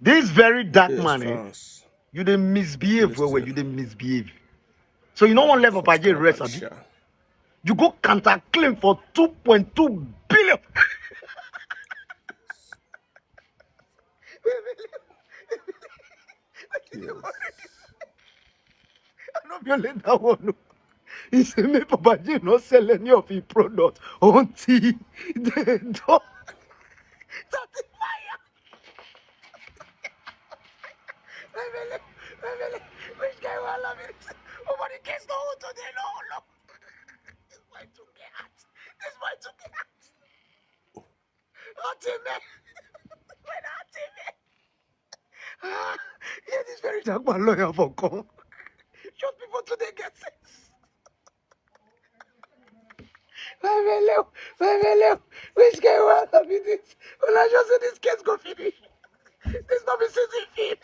This very dark Yes, man, fans. you didn't misbehave well, Listen. you didn't misbehave. So you don't want level Papa J Subscribe rest, and abi? share. You go counter claim for 2.2 billion. Yes. I don't violate that one. No. He said, me Papa J not sell any of his product until they don't certify. Which guy will love it? Oh, but the case no hold today, no. This boy took it. This boy took it. Until me. When until me. Yeah, this very dark man lawyer for come. Short people today get sense. Which guy will love it? This? When I just say this case go finish. This not be season film.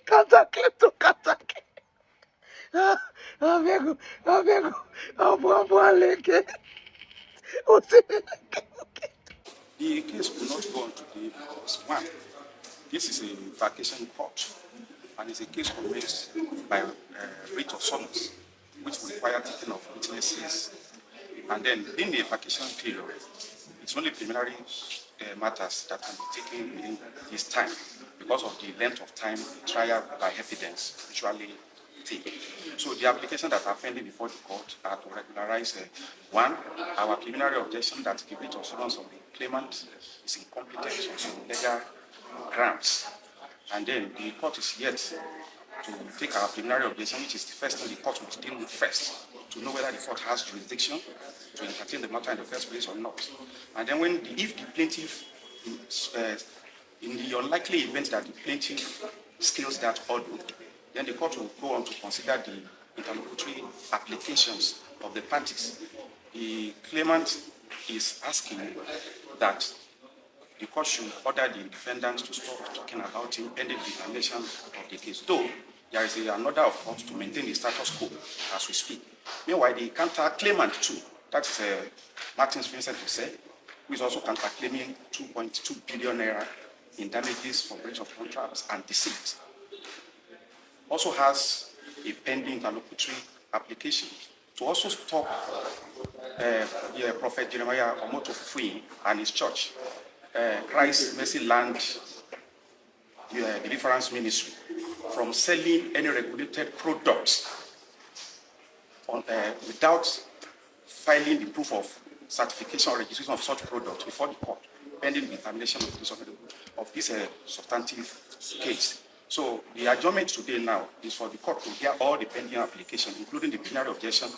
Counter claim to counter claim. Amigo, abo aleke. The case will not go on today because one, this is a vacation court and it's a case commenced by writ of summons, which will require taking of witnesses. And then in the vacation period, it's only preliminary matters that can be taken within this time because of the length of time the trial by evidence usually take. So the applications that are pending before the court are to regularize one, our preliminary objection that the writ of summons of the claimant is incompetent on some legal grounds. And then the court is yet to take our preliminary objection, which is the first thing the court will deal with first, to know whether the court has jurisdiction to entertain the matter in the first place or not. And then if the plaintiff, in the unlikely event that the plaintiff scales that order, then the court will go on to consider the interlocutory applications of the parties. The claimant is asking that the court should order the defendants to stop talking about him pending the determination of the case. Though there is another of course to maintain the status quo as we speak. Meanwhile, the counter claimant too, that is Martins Vincent Jose, who is also counter claiming 2.2 billion naira in damages for breach of contracts and deceit, also has a pending interlocutory application to also stop Prophet Jeremiah Omoto Fui and his church, Christ Mercy Land Deliverance Ministry, from selling any regulated products without filing the proof of certification or registration of such products before the court, pending the determination of this substantive case. So the adjournment today now is for the court to hear all the pending applications, including the plenary objection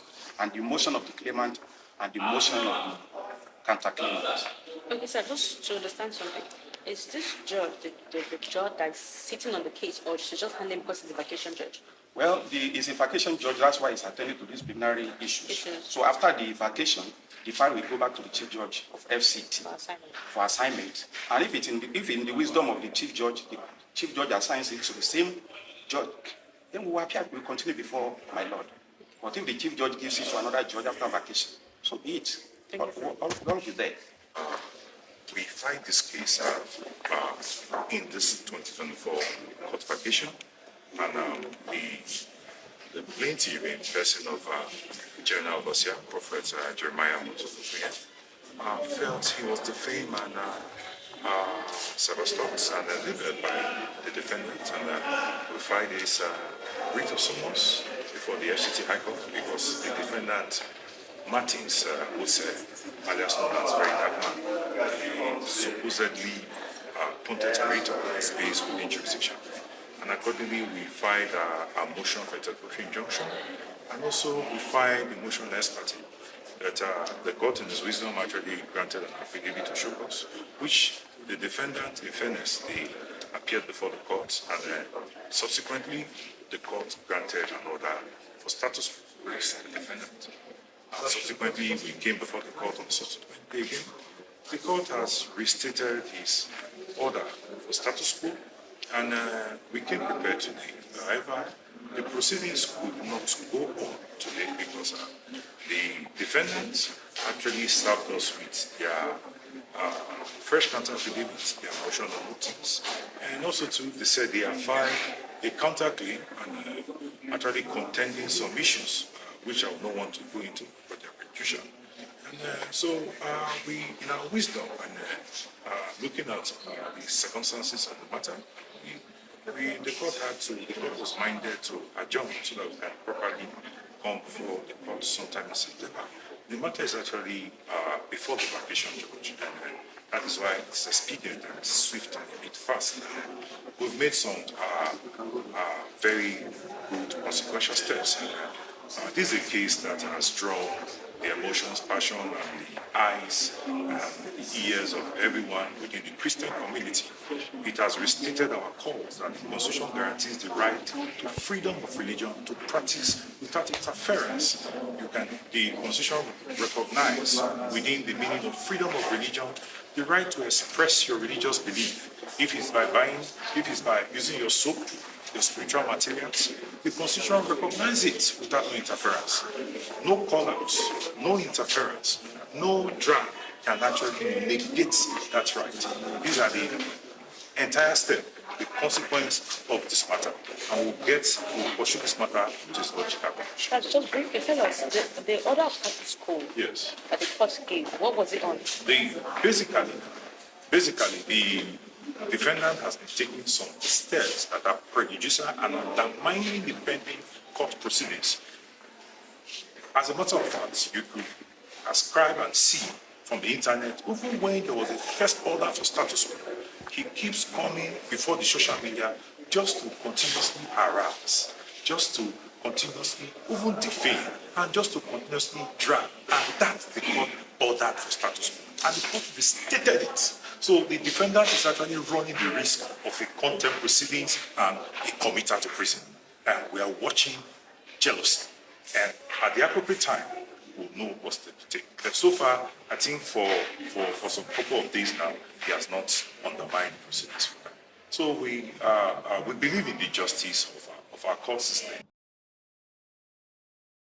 and the motion of the claimant and the motion of the counter-claimant. Okay, sir, just to understand something. Is this judge the judge that's sitting on the case, or she's just handling because it's a vacation judge? Well, it's a vacation judge, that's why it's attending to these preliminary issues. So after the vacation, the file will go back to the chief judge of FCT for assignment. And if in the wisdom of the chief judge assigns it to the same judge, then we will appear, we will continue before my lord. But if the chief judge gives it to another judge after vacation, so be it. All be there. We find this case in this 2024 court vacation, and the plaintiff in person of General Overseer, Prophet Jeremiah Motofufuye, felt he was defamed and cyberstalked and delivered by the defendant, and we find this writ of summons before the FCT High Court because the defendant Martins alias known as Verydarkman, supposedly punted to rate of space within jurisdiction. And accordingly, we filed a motion for interlocutory injunction, and also we filed the motion ex parte that the court in its wisdom actually granted an affidavit to show cause, which the defendant, in fairness, they appeared before the court, and subsequently the court granted an order for status release the defendant. Subsequently, we came before the court on the subsequent day again. The court has restated his order for status quo, and we came prepared today. However, the proceedings could not go on today because the defendants actually served us with their fresh counter affidavits, their motion on notice, and also too, they said they have filed a counterclaim and actually contending some issues, which I would not want to go into, but they're prejudicial. And we, in our wisdom and looking at the circumstances of the matter, the court was minded to adjourn so that we can properly come before the court sometime in September. The matter is actually before the vacation judge, and that is why it's expedient and it's swift and a bit fast. We've made some very good consequential steps. This is a case that has drawn the emotions, passion, and the eyes and the ears of everyone within the Christian community. It has restated our cause that the Constitution guarantees the right to freedom of religion to practice without interference. The Constitution recognizes within the meaning of freedom of religion the right to express your religious belief. If it's by buying, if it's by using your soap, your spiritual materials, the Constitution recognizes it without no interference. No call-outs, no interference, no drag can actually negate that right. These are the entire step, the consequence of this matter. And we'll pursue this matter to its logical conclusion. That's just briefly tell us the order of status quo Yes. that the court gave. What was it on? Basically, the defendant has been taking some steps that are prejudicial and undermining the pending court proceedings. As a matter of fact, you could ascribe and see from the internet, even when there was a first order for status quo, he keeps coming before the social media just to continuously harass, just to continuously even defame, and just to continuously drag. And that's the court order for status quo. And the court restated it. So the defendant is actually running the risk of a contempt proceedings and a committal to prison. And we are watching jealously. And at the appropriate time, we'll know what step to take. But so far, I think for some couple of days now, he has not undermined proceedings for that. So we believe in the justice of our court system.